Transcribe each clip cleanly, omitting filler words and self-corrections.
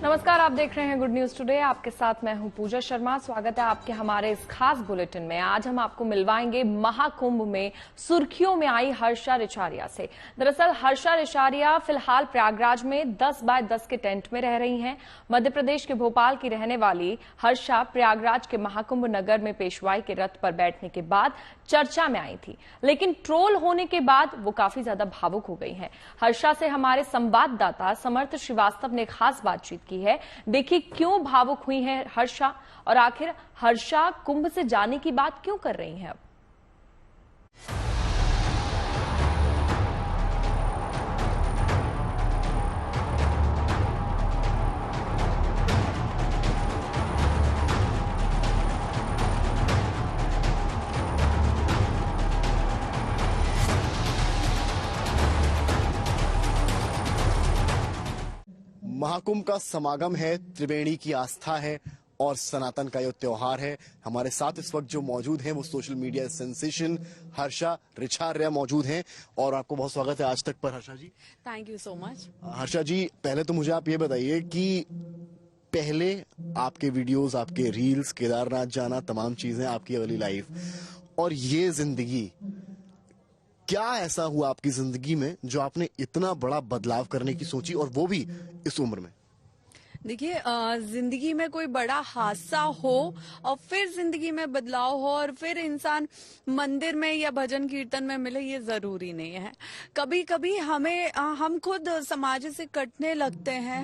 नमस्कार, आप देख रहे हैं गुड न्यूज टुडे। आपके साथ मैं हूं पूजा शर्मा। स्वागत है आपके हमारे इस खास बुलेटिन में। आज हम आपको मिलवाएंगे महाकुंभ में सुर्खियों में आई हर्षा रिचारिया से। दरअसल हर्षा रिचारिया फिलहाल प्रयागराज में 10 बाय 10 के टेंट में रह रही हैं। मध्य प्रदेश के भोपाल की रहने वाली हर्षा प्रयागराज के महाकुंभ नगर में पेशवाई के रथ पर बैठने के बाद चर्चा में आई थी, लेकिन ट्रोल होने के बाद वो काफी ज्यादा भावुक हो गई हैं। हर्षा से हमारे संवाददाता समर्थ श्रीवास्तव ने खास बातचीत की है। देखिए क्यों भावुक हुई हैं हर्षा और आखिर हर्षा कुंभ से जाने की बात क्यों कर रही हैं अब। महाकुंभ का समागम है, त्रिवेणी की आस्था है और सनातन का यह त्योहार है। हमारे साथ इस वक्त जो मौजूद हैं वो सोशल मीडिया सेंसेशन हर्षा रिचारिया मौजूद हैं और आपको बहुत स्वागत है आज तक पर। Harsha ji, thank you so much. Harsha ji, पहले तो मुझे आप ये बताइए कि पहले आपके वीडियोस, आपके रील्स, केदारनाथ जाना, तमाम चीजें, आपकी अगली लाइफ और ये जिंदगी, क्या ऐसा हुआ आपकी जिंदगी में जो आपने इतना बड़ा बदलाव करने की सोची और वो भी इस उम्र में? देखिए, जिंदगी में कोई बड़ा हादसा हो और फिर जिंदगी में बदलाव हो और फिर इंसान मंदिर में या भजन कीर्तन में मिले, ये जरूरी नहीं है। कभी कभी हम खुद समाज से कटने लगते हैं,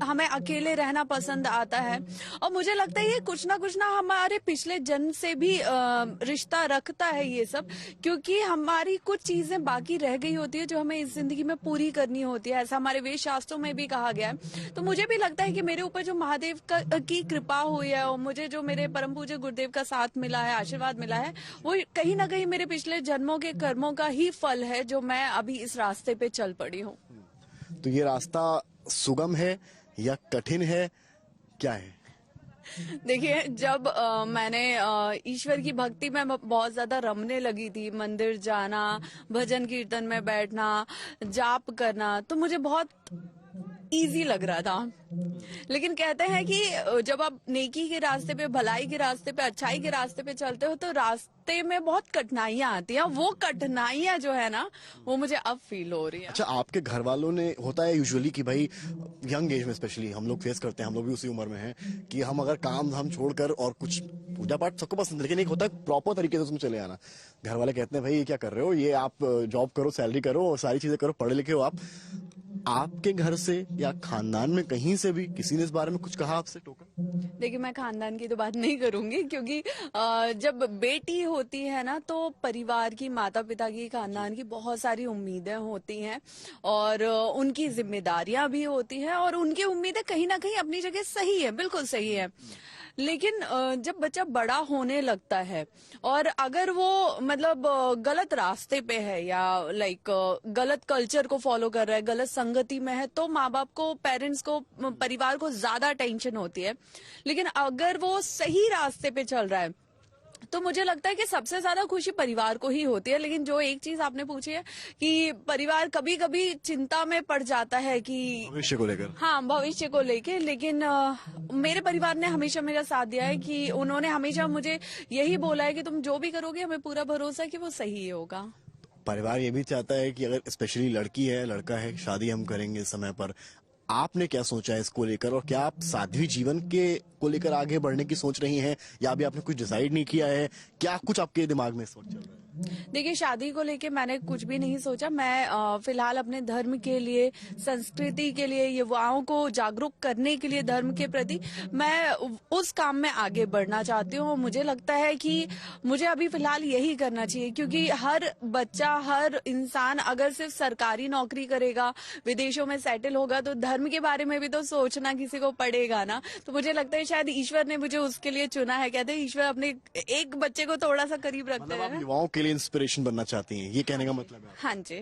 हमें अकेले रहना पसंद आता है और मुझे लगता है ये कुछ ना हमारे पिछले जन्म से भी रिश्ता रखता है ये सब, क्योंकि हमारी कुछ चीजें बाकी रह गई होती है जो हमें इस जिंदगी में पूरी करनी होती है। ऐसा हमारे वेद शास्त्रों में भी कहा गया है। तो मुझे भी लगता है कि मेरे ऊपर जो महादेव की कृपा हुई है और मुझे जो मेरे परम पूज्य गुरुदेव का साथ मिला है, आशीर्वाद मिला है, वो कहीं ना कहीं मेरे पिछले जन्मों के कर्मों का ही फल है जो मैं अभी इस रास्ते पे चल पड़ी हूँ। तो ये रास्ता सुगम है या कठिन है, क्या है? देखिए, जब मैंने ईश्वर की भक्ति में बहुत ज्यादा रमने लगी थी, मंदिर जाना, भजन कीर्तन में बैठना, जाप करना, तो मुझे बहुत इजी लग रहा था। लेकिन कहते हैं कि जब आप नेकी के रास्ते पे, भलाई के रास्ते पे, अच्छाई के रास्ते पे चलते हो तो रास्ते में बहुत कठिनाइयां आती हैं। वो कठिनाइयां जो है ना, वो मुझे अब फील हो रही है। अच्छा, आपके घर वालों ने, होता है यूजुअली कि भाई यंग एज में स्पेशली हम लोग फेस करते हैं, हम लोग भी उसी उम्र में हैं कि हम अगर काम धाम छोड़कर और कुछ पूजा पाठ सबको पसंद है, लेकिन एक होता है प्रॉपर तरीके से उसमें चले आना। घर वाले कहते हैं भाई ये क्या कर रहे हो, ये आप जॉब करो, सैलरी करो और सारी चीजें करो, पढ़े लिखे हो आप। आपके घर से या खानदान में कहीं से भी किसी ने इस बारे में कुछ कहा आपसे, टोका? देखिए, मैं खानदान की तो बात नहीं करूंगी, क्योंकि जब बेटी होती है ना तो परिवार की, माता पिता की, खानदान की बहुत सारी उम्मीदें होती हैं और उनकी जिम्मेदारियां भी होती हैं और उनकी उम्मीदें कहीं ना कहीं अपनी जगह सही है, बिल्कुल सही है। लेकिन जब बच्चा बड़ा होने लगता है और अगर वो मतलब गलत रास्ते पे है या गलत कल्चर को फॉलो कर रहा है, गलत संगति में है, तो माँ बाप को, पेरेंट्स को, परिवार को ज्यादा टेंशन होती है। लेकिन अगर वो सही रास्ते पे चल रहा है तो मुझे लगता है कि सबसे ज्यादा खुशी परिवार को ही होती है। लेकिन जो एक चीज आपने पूछी है कि परिवार कभी कभी चिंता में पड़ जाता है कि भविष्य को लेकर, हाँ, भविष्य को लेके, लेकिन मेरे परिवार ने हमेशा मेरा साथ दिया है कि उन्होंने हमेशा मुझे यही बोला है कि तुम जो भी करोगे हमें पूरा भरोसा है कि वो सही होगा। परिवार ये भी चाहता है कि अगर स्पेशली लड़की है, लड़का है, शादी हम करेंगे समय पर। आपने क्या सोचा है इसको लेकर और क्या आप साध्वी जीवन के को लेकर आगे बढ़ने की सोच रही हैं या अभी आपने कुछ डिसाइड नहीं किया है? क्या कुछ आपके दिमाग में इस वक्त चल रहा है? देखिए, शादी को लेके मैंने कुछ भी नहीं सोचा। मैं फिलहाल अपने धर्म के लिए, संस्कृति के लिए, युवाओं को जागरूक करने के लिए धर्म के प्रति मैं उस काम में आगे बढ़ना चाहती हूँ। मुझे लगता है कि मुझे अभी फिलहाल यही करना चाहिए, क्योंकि हर बच्चा, हर इंसान अगर सिर्फ सरकारी नौकरी करेगा, विदेशों में सेटल होगा, तो धर्म के बारे में भी तो सोचना किसी को पड़ेगा ना। तो मुझे लगता है शायद ईश्वर ने मुझे उसके लिए चुना है। कहते हैं ईश्वर अपने एक बच्चे को थोड़ा सा करीब रखते हैं। आप युवाओं के लिए इंस्पिरेशन बनना चाहती हैं, ये कहने का मतलब है? हाँ जी।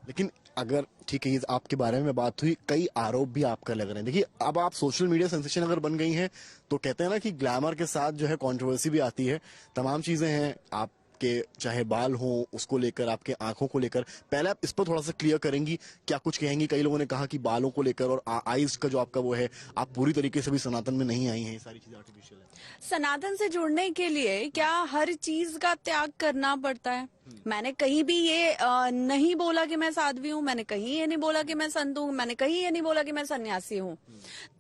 लेकिन अगर ठीक है, आपके बारे में बात हुई, कई आरोप भी आप कर लग रहे हैं। देखिए, अब आप सोशल मीडिया सेंसेशन अगर बन गई हैं तो कहते हैं ना कि ग्लैमर के साथ जो है कंट्रोवर्सी भी आती है, तमाम चीजें हैं। आप आपके चाहे बाल हो उसको लेकर, आपके आंखों को लेकर, पहले आप इस पर थोड़ा सा क्लियर करेंगी, क्या कुछ कहेंगी? कई लोगों ने कहा कि बालों को लेकर और आईज का जो आपका वो है, आप पूरी तरीके से भी सनातन में नहीं आई हैं, ये सारी चीजें आर्टिफिशियल है। सनातन से जुड़ने के लिए क्या हर चीज का त्याग करना पड़ता है? मैंने कहीं भी ये नहीं बोला कि मैं साध्वी हूँ, मैंने कहीं ये नहीं बोला कि मैं संत हूँ, मैंने कहीं ये नहीं बोला कि मैं सन्यासी हूँ।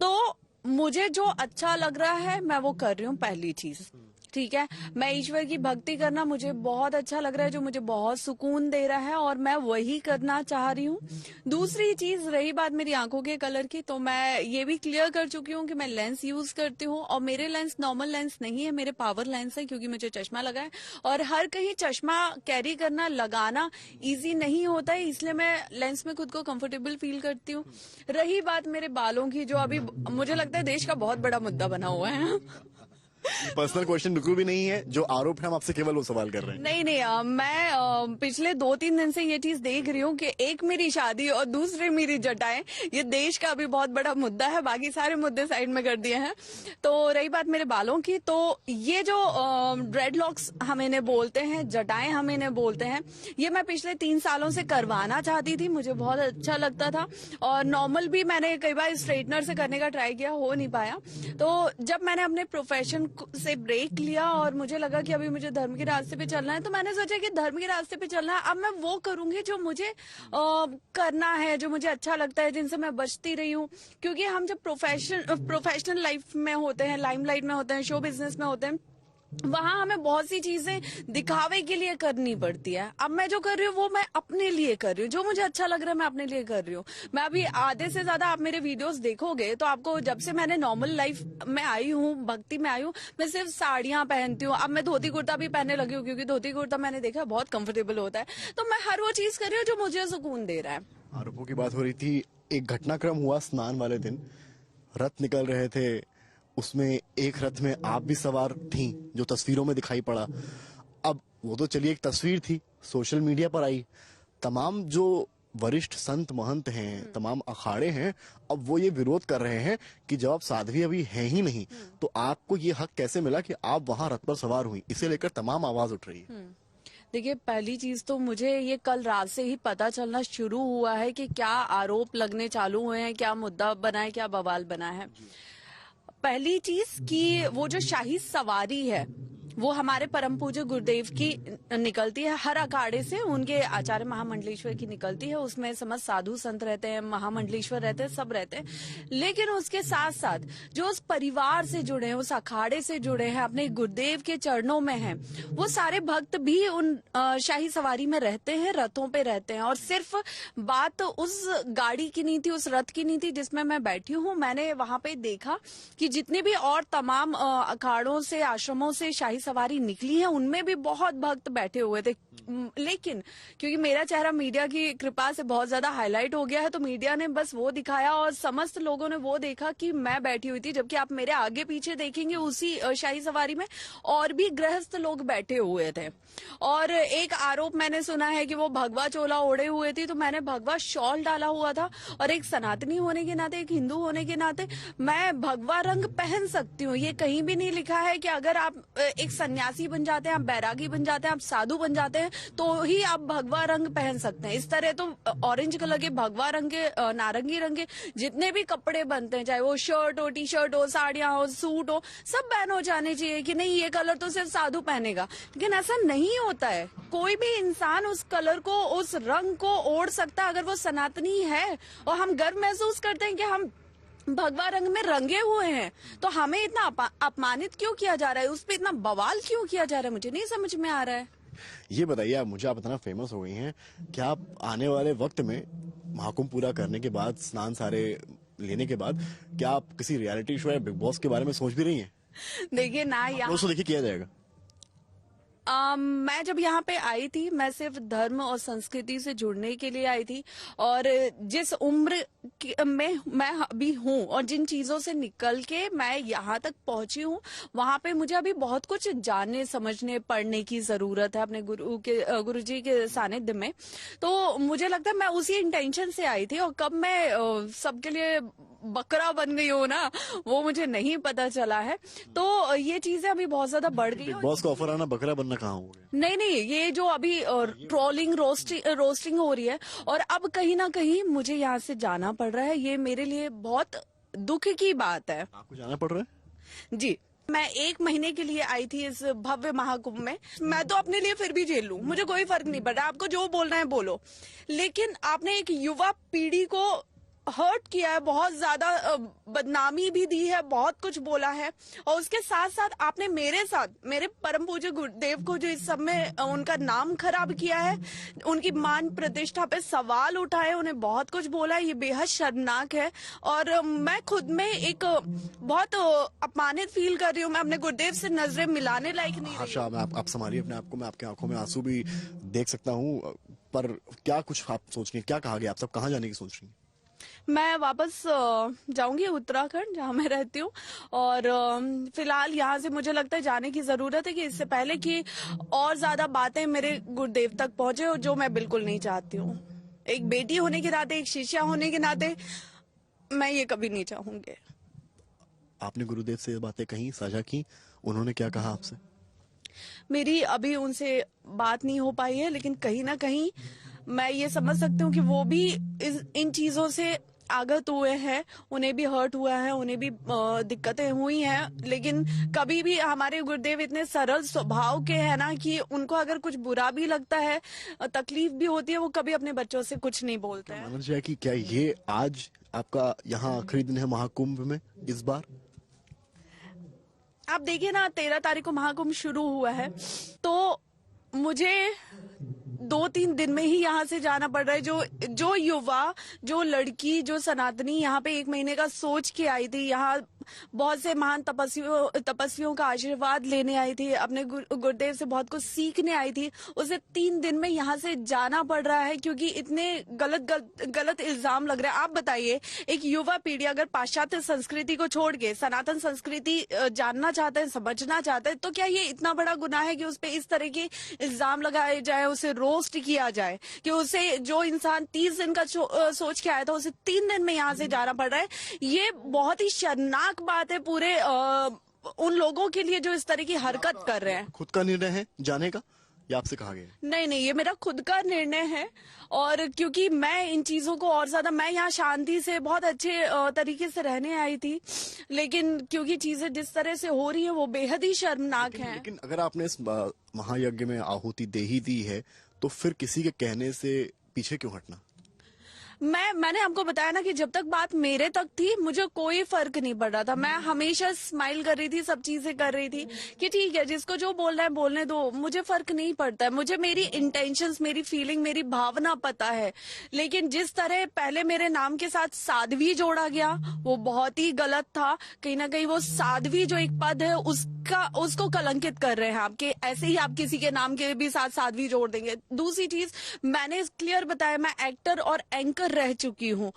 तो मुझे जो अच्छा लग रहा है मैं वो कर रही हूँ, पहली चीज। ठीक है, मैं ईश्वर की भक्ति करना मुझे बहुत अच्छा लग रहा है, जो मुझे बहुत सुकून दे रहा है, और मैं वही करना चाह रही हूँ। दूसरी चीज रही बात मेरी आंखों के कलर की, तो मैं ये भी क्लियर कर चुकी हूँ कि मैं लेंस यूज करती हूँ, और मेरे लेंस नॉर्मल लेंस नहीं है, मेरे पावर लेंस है, क्योंकि मुझे चश्मा लगा है। और हर कहीं चश्मा कैरी करना, लगाना इजी नहीं होता है, इसलिए मैं लेंस में खुद को कंफर्टेबल फील करती हूँ। रही बात मेरे बालों की, जो अभी मुझे लगता है देश का बहुत बड़ा मुद्दा बना हुआ है। पर्सनल क्वेश्चन बिल्कुल भी नहीं है, जो आरोप है हम आपसे केवल वो सवाल कर रहे हैं। नहीं, मैं पिछले 2-3 दिन से ये चीज देख रही हूँ कि एक मेरी शादी और दूसरे मेरी जटाएं, ये देश का अभी बहुत बड़ा मुद्दा है। बाकी सारे मुद्दे साइड में कर दिए हैं। तो रही बात मेरे बालों की, तो ये जो ड्रेडलॉक्स हम इन्हें बोलते हैं, जटाएं हम इन्हें बोलते हैं, ये मैं पिछले 3 सालों से करवाना चाहती थी, मुझे बहुत अच्छा लगता था। और नॉर्मल भी मैंने कई बार स्ट्रेटनर से करने का ट्राई किया, हो नहीं पाया। तो जब मैंने अपने प्रोफेशन से ब्रेक लिया और मुझे लगा कि अभी मुझे धर्म के रास्ते पे चलना है, तो मैंने सोचा कि धर्म के रास्ते पे चलना है, अब मैं वो करूंगी जो मुझे करना है, जो मुझे अच्छा लगता है, जिनसे मैं बचती रही हूँ। क्योंकि हम जब प्रोफेशनल लाइफ में होते हैं, लाइमलाइट में होते हैं, शो बिजनेस में होते हैं, वहां हमें बहुत सी चीजें दिखावे के लिए करनी पड़ती है। अब मैं जो कर रही हूँ वो मैं अपने लिए कर रही हूँ, जो मुझे अच्छा लग रहा है मैं अपने लिए कर रही हूँ। मैं अभी आधे से ज्यादा आप मेरे वीडियोस देखोगे तो आपको, जब से मैंने नॉर्मल लाइफ में आई हूँ, भक्ति में आई हूँ, मैं सिर्फ साड़ियां पहनती हूँ। अब मैं धोती कुर्ता भी पहनने लगी हूँ, क्योंकि धोती कुर्ता मैंने देखा बहुत कंफर्टेबल होता है। तो मैं हर वो चीज कर रही हूँ जो मुझे सुकून दे रहा है। आरोपों की बात हो रही थी, एक घटनाक्रम हुआ स्नान वाले दिन, रथ निकल रहे थे, उसमें एक रथ में आप भी सवार थी, जो तस्वीरों में दिखाई पड़ा। अब वो तो चलिए एक तस्वीर थी, सोशल मीडिया पर आई, तमाम जो वरिष्ठ संत महंत हैं, तमाम अखाड़े हैं, अब वो ये विरोध कर रहे हैं कि जब आप साध्वी अभी हैं ही नहीं, तो आपको ये हक कैसे मिला कि आप वहां रथ पर सवार हुई? इसे लेकर तमाम आवाज उठ रही है। देखिए, पहली चीज तो मुझे ये कल रात से ही पता चलना शुरू हुआ है कि क्या आरोप लगने चालू हुए हैं, क्या मुद्दा बना है, क्या बवाल बना है। पहली चीज कि वो जो शाही सवारी है वो हमारे परम पूज्य गुरुदेव की निकलती है, हर अखाड़े से उनके आचार्य महामंडलेश्वर की निकलती है। उसमें समस्त साधु संत रहते हैं, महामंडलेश्वर रहते हैं, सब रहते हैं। लेकिन उसके साथ साथ जो उस परिवार से जुड़े हैं, उस अखाड़े से जुड़े हैं, अपने गुरुदेव के चरणों में हैं, वो सारे भक्त भी उन शाही सवारी में रहते हैं, रथों पे रहते हैं। और सिर्फ बात उस गाड़ी की नहीं थी, उस रथ की नहीं थी जिसमें मैं बैठी हूँ। मैंने वहां पे देखा कि जितने भी और तमाम अखाड़ों से, आश्रमों से शाही सवारी निकली है, उनमें भी बहुत भक्त बैठे हुए थे। लेकिन क्योंकि मेरा चेहरा मीडिया की कृपा से बहुत ज्यादा हाईलाइट हो गया है, तो मीडिया ने बस वो दिखाया और समस्त लोगों ने वो देखा कि मैं बैठी हुई थी। जबकि आप मेरे आगे पीछे देखेंगे, उसी शाही सवारी में और भी गृहस्थ लोग बैठे हुए थे। और एक आरोप मैंने सुना है कि वो भगवा चोला ओढ़े हुए थी, तो मैंने भगवा शॉल डाला हुआ था। और एक सनातनी होने के नाते, एक हिंदू होने के नाते मैं भगवा रंग पहन सकती हूँ। ये कहीं भी नहीं लिखा है कि अगर आप एक सन्यासी बन जाते हैं, आप बैरागी बन जाते हैं, आप साधु बन जाते हैं, तो ही आप भगवा रंग पहन सकते हैं। इस तरह तो ऑरेंज कलर के, भगवा रंग के, नारंगी रंग के जितने भी कपड़े बनते हैं, चाहे वो शर्ट हो, टी शर्ट हो, साड़ियां हो, सूट हो, सब बैन हो जाने चाहिए कि नहीं ये कलर तो सिर्फ साधु पहनेगा। लेकिन ऐसा नहीं होता है। कोई भी इंसान उस कलर को, उस रंग को ओढ़ सकता है अगर वो सनातनी है। और हम गर्व महसूस करते हैं कि हम भगवा रंग में रंगे हुए हैं, तो हमें इतना अपमानित क्यों किया जा रहा है, उस पर इतना बवाल क्यों किया जा रहा है, मुझे नहीं समझ में आ रहा है। ये बताइए, आप मुझे, आप इतना फेमस हो गई हैं, क्या आप आने वाले वक्त में महाकुंभ पूरा करने के बाद, स्नान सारे लेने के बाद, क्या आप किसी रियलिटी शो या बिग बॉस के बारे में सोच भी रही हैं? देखिए ना, दोस्तों देखिए किया जाएगा। मैं जब यहाँ पे आई थी, मैं सिर्फ धर्म और संस्कृति से जुड़ने के लिए आई थी। और जिस उम्र में मैं अभी हूँ और जिन चीजों से निकल के मैं यहाँ तक पहुंची हूँ, वहां पे मुझे अभी बहुत कुछ जानने, समझने, पढ़ने की जरूरत है अपने गुरु जी के सानिध्य में। तो मुझे लगता है मैं उसी इंटेंशन से आई थी। और कब मैं सबके लिए बकरा बन गई हो ना, वो मुझे नहीं पता चला है। तो ये चीजें अभी बहुत ज्यादा बढ़ गई। बिग बॉस का ऑफर आना बकरा बनना कहाँ हो गया? नहीं नहीं, ये जो अभी ट्रोलिंग रोस्टिंग हो रही है और अब कहीं ना कहीं मुझे यहाँ से जाना पड़ रहा है, ये मेरे लिए बहुत दुख की बात है। आपको जाना पड़ रहा है? जी, मैं 1 महीने के लिए आई थी इस भव्य महाकुंभ में। मैं तो अपने लिए फिर भी झेल लूं, मुझे कोई फर्क नहीं पड़ रहा, आपको जो बोलना है बोलो, लेकिन आपने एक युवा पीढ़ी को हर्ट किया है, बहुत ज्यादा बदनामी भी दी है, बहुत कुछ बोला है, और उसके साथ साथ आपने मेरे साथ, मेरे परम पूज्य गुरुदेव को जो इस सब में उनका नाम खराब किया है, उनकी मान प्रतिष्ठा पे सवाल उठाए, उन्हें बहुत कुछ बोला है, ये बेहद शर्मनाक है। और मैं खुद में एक बहुत अपमानित फील कर रही हूँ। मैं अपने गुरुदेव से नजरें मिलाने लायक नहीं रही। आशा, आप संभालिए अपने आप को, मैं आपकी आंखों में आंसू भी देख सकता हूँ, पर क्या कुछ आप सोच रही हैं, क्या कहा गया, आप सब कहाँ जाने की सोच रही हैं? मैं वापस जाऊंगी उत्तराखंड, जहां मैं रहती हूँ, और फिलहाल यहाँ से मुझे लगता है जाने की जरूरत है कि इससे पहले कि और ज्यादा बातें मेरे गुरुदेव तक पहुंचे, और जो मैं बिल्कुल नहीं चाहती हूँ। एक बेटी होने के नाते, एक शिष्या होने के नाते मैं ये कभी नहीं चाहूंगी। आपने गुरुदेव से ये बातें कहीं साझा की, उन्होंने क्या कहा आपसे? मेरी अभी उनसे बात नहीं हो पाई है, लेकिन कहीं ना कहीं मैं ये समझ सकती हूँ कि वो भी इन चीजों से आगत हुए हैं, उन्हें भी हर्ट हुआ है, उन्हें भी दिक्कतें हुई हैं, लेकिन कभी भी हमारे गुरुदेव इतने सरल स्वभाव के हैं ना कि उनको अगर कुछ बुरा भी लगता है, तकलीफ भी होती है, वो कभी अपने बच्चों से कुछ नहीं बोलते हैं। माना जाए कि क्या ये आज आपका यहाँ आखिरी दिन है महाकुंभ में इस बार? आप देखिए ना, 13 तारीख को महाकुंभ शुरू हुआ है, तो मुझे 2-3 दिन में ही यहाँ से जाना पड़ रहा है। जो युवा, जो लड़की, जो सनातनी यहाँ पे 1 महीने का सोच के आई थी, यहाँ बहुत से महान तपस्वियों का आशीर्वाद लेने आई थी, अपने गुरुदेव से बहुत कुछ सीखने आई थी, उसे 3 दिन में यहाँ से जाना पड़ रहा है क्योंकि इतने गलत इल्जाम लग रहे हैं। आप बताइए, एक युवा पीढ़ी अगर पाश्चात्य संस्कृति को छोड़ के सनातन संस्कृति जानना चाहता है, समझना चाहता है, तो क्या ये इतना बड़ा गुनाह है कि उस पर इस तरह के इल्जाम लगाए जाए, उसे रोस्ट किया जाए, कि उसे, जो इंसान 30 दिन का सोच के आया था, उसे 3 दिन में यहाँ से जाना पड़ रहा है। ये बहुत ही शर्मनाक बात है पूरे उन लोगों के लिए जो इस तरह की हरकत कर रहे हैं। खुद का निर्णय है जाने का या आपसे कहा गया? नहीं नहीं, ये मेरा खुद का निर्णय है, और क्योंकि मैं इन चीजों को और ज्यादा, मैं यहाँ शांति से बहुत अच्छे तरीके से रहने आई थी, लेकिन क्योंकि चीजें जिस तरह से हो रही है वो बेहद ही शर्मनाक है। लेकिन अगर आपने इस महायज्ञ में आहुति दे ही दी है, तो फिर किसी के कहने से पीछे क्यों हटना? मैंने आपको बताया ना कि जब तक बात मेरे तक थी, मुझे कोई फर्क नहीं पड़ रहा था। मैं हमेशा स्माइल कर रही थी, सब चीजें कर रही थी कि ठीक है, जिसको जो बोलना है बोलने दो, मुझे फर्क नहीं पड़ता है। मुझे मेरी इंटेंशंस, मेरी फीलिंग, मेरी भावना पता है। लेकिन जिस तरह पहले मेरे नाम के साथ साध्वी जोड़ा गया, वो बहुत ही गलत था। कहीं ना कहीं वो साध्वी जो एक पद है, उसको कलंकित कर रहे हैं आपके, ऐसे ही आप किसी के नाम के भी साथ साध्वी जोड़ देंगे। दूसरी चीज, मैंने क्लियर बताया, मैं एक्टर और एंकर रह चुकी हूँ।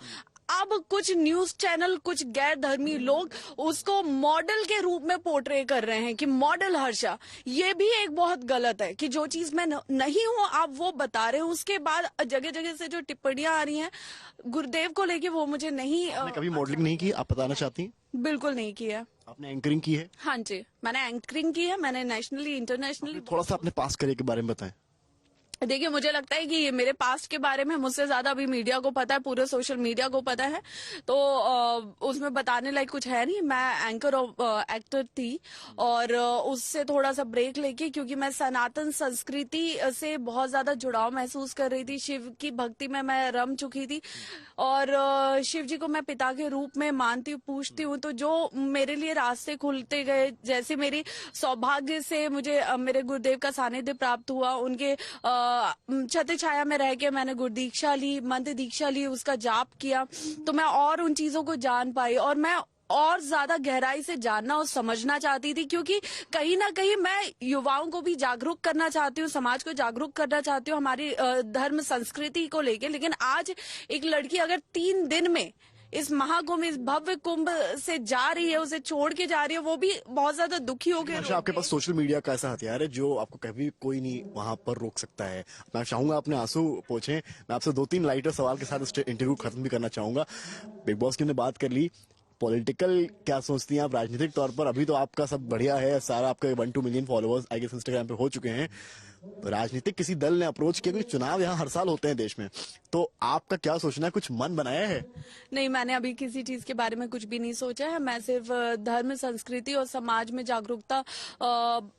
अब कुछ न्यूज चैनल, कुछ गैर धर्मी लोग उसको मॉडल के रूप में पोर्ट्रे कर रहे हैं कि मॉडल हर्षा। ये भी एक बहुत गलत है कि जो चीज मैं नहीं हूँ आप वो बता रहे हो। उसके बाद जगह जगह से जो टिप्पणियां आ रही हैं गुरुदेव को लेके, वो मुझे नहीं। आपने कभी मॉडलिंग नहीं की, आप बताना चाहती हैं? बिल्कुल नहीं की है। आपने एंकरिंग की है? हाँ जी, मैंने एंकरिंग की है, मैंने नेशनली, इंटरनेशनली। थोड़ा सा अपने पास करियर के बारे में बताएं। देखिए, मुझे लगता है कि मेरे पास्ट के बारे में मुझसे ज्यादा अभी मीडिया को पता है, पूरे सोशल मीडिया को पता है, तो उसमें बताने लायक कुछ है नहीं। मैं एंकर और एक्टर थी, और उससे थोड़ा सा ब्रेक लेके, क्योंकि मैं सनातन संस्कृति से बहुत ज्यादा जुड़ाव महसूस कर रही थी, शिव की भक्ति में मैं रम चुकी थी, और शिव जी को मैं पिता के रूप में मानती हूँ, पूछती हूँ। तो जो मेरे लिए रास्ते खुलते गए, जैसे मेरी सौभाग्य से मुझे मेरे गुरुदेव का सानिध्य प्राप्त हुआ, उनके छत्र छाया में रह के मैंने गुरु दीक्षा ली, मंत्र दीक्षा ली, उसका जाप किया, तो मैं और उन चीजों को जान पाई, और मैं और ज्यादा गहराई से जानना और समझना चाहती थी, क्योंकि कहीं ना कहीं मैं युवाओं को भी जागरूक करना चाहती हूँ, समाज को जागरूक करना चाहती हूँ हमारी धर्म संस्कृति को लेके। लेकिन आज एक लड़की अगर 3 दिन में इस महाकुंभ, इस भव्य कुंभ से जा रही है, उसे छोड़ के जा रही है, वो भी बहुत ज्यादा दुखी हो गए। अच्छा, आपके पास सोशल मीडिया का ऐसा हथियार है जो आपको कभी कोई नहीं वहां पर रोक सकता है। मैं चाहूंगा अपने आंसू पोंछें। मैं आपसे 2-3 लाइटर सवाल के साथ इस इंटरव्यू खत्म भी करना चाहूंगा। बिग बॉस की हमने बात कर ली, पॉलिटिकल क्या सोचती हैं आप राजनीतिक तौर पर? अभी तो आपका सब बढ़िया है, सारा आपके 1-2 million followers I guess Instagram पे हो चुके हैं। राजनीतिक किसी दल ने अप्रोच किया, क्योंकि चुनाव यहाँ हर साल होते हैं देश में, तो आपका क्या सोचना है? कुछ मन बनाया है? नहीं, मैंने अभी किसी चीज के बारे में कुछ भी नहीं सोचा है। मैं सिर्फ धर्म, संस्कृति और समाज में जागरूकता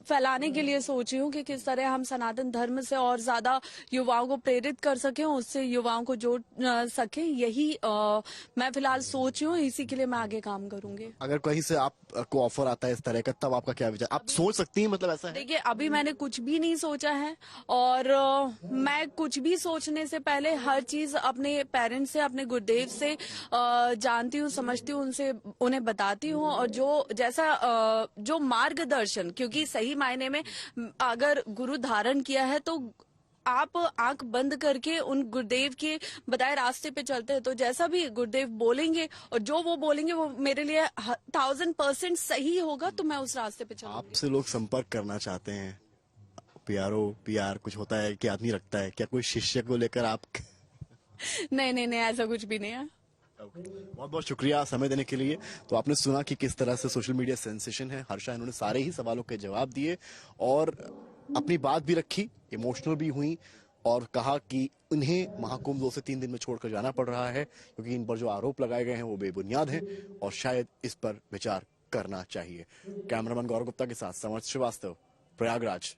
फैलाने के लिए सोची हूँ कि किस तरह हम सनातन धर्म से और ज्यादा युवाओं को प्रेरित कर सकें, उससे युवाओं को जोड़ सकें। यही मैं फिलहाल सोच रही हूँ, इसी के लिए मैं आगे काम करूंगी। अगर कहीं से आपको ऑफर आता है इस तरह का, तब आपका क्या विचार? आप सोच सकती हैं, मतलब ऐसा है? देखिए, अभी मैंने कुछ भी नहीं सोचा है, और मैं कुछ भी सोचने से पहले हर चीज अपने पेरेंट्स से, अपने गुरुदेव से जानती हूँ, समझती हूँ, उनसे उन्हें बताती हूँ, और जो मार्गदर्शन, क्योंकि सही मायने में अगर गुरु धारण किया है तो आप आंख बंद करके उन गुरुदेव के बताए रास्ते पे चलते हैं, तो जैसा भी गुरुदेव बोलेंगे और जो वो बोलेंगे वो मेरे लिए 1000% सही होगा, तो मैं उस रास्ते पे चलूंगी। आपसे लोग संपर्क करना चाहते हैं, पीआर कुछ होता है कि आदमी रखता है क्या? कोई शिष्य को लेकर आप? नहीं, ऐसा कुछ भी नहीं है। बहुत बहुत शुक्रिया समय देने के लिए। तो आपने सुना कि किस तरह से सोशल मीडिया सेंसेशन है हर्षा। इन्होंने सारे ही सवालों के जवाब दिए और अपनी बात भी रखी, इमोशनल भी हुई, और कहा कि उन्हें महाकुंभ 2 से 3 दिन में छोड़कर जाना पड़ रहा है, क्योंकि इन पर जो आरोप लगाए गए हैं वो बेबुनियाद हैं और शायद इस पर विचार करना चाहिए। कैमरामैन गौरव गुप्ता के साथ समर्थ श्रीवास्तव, प्रयागराज।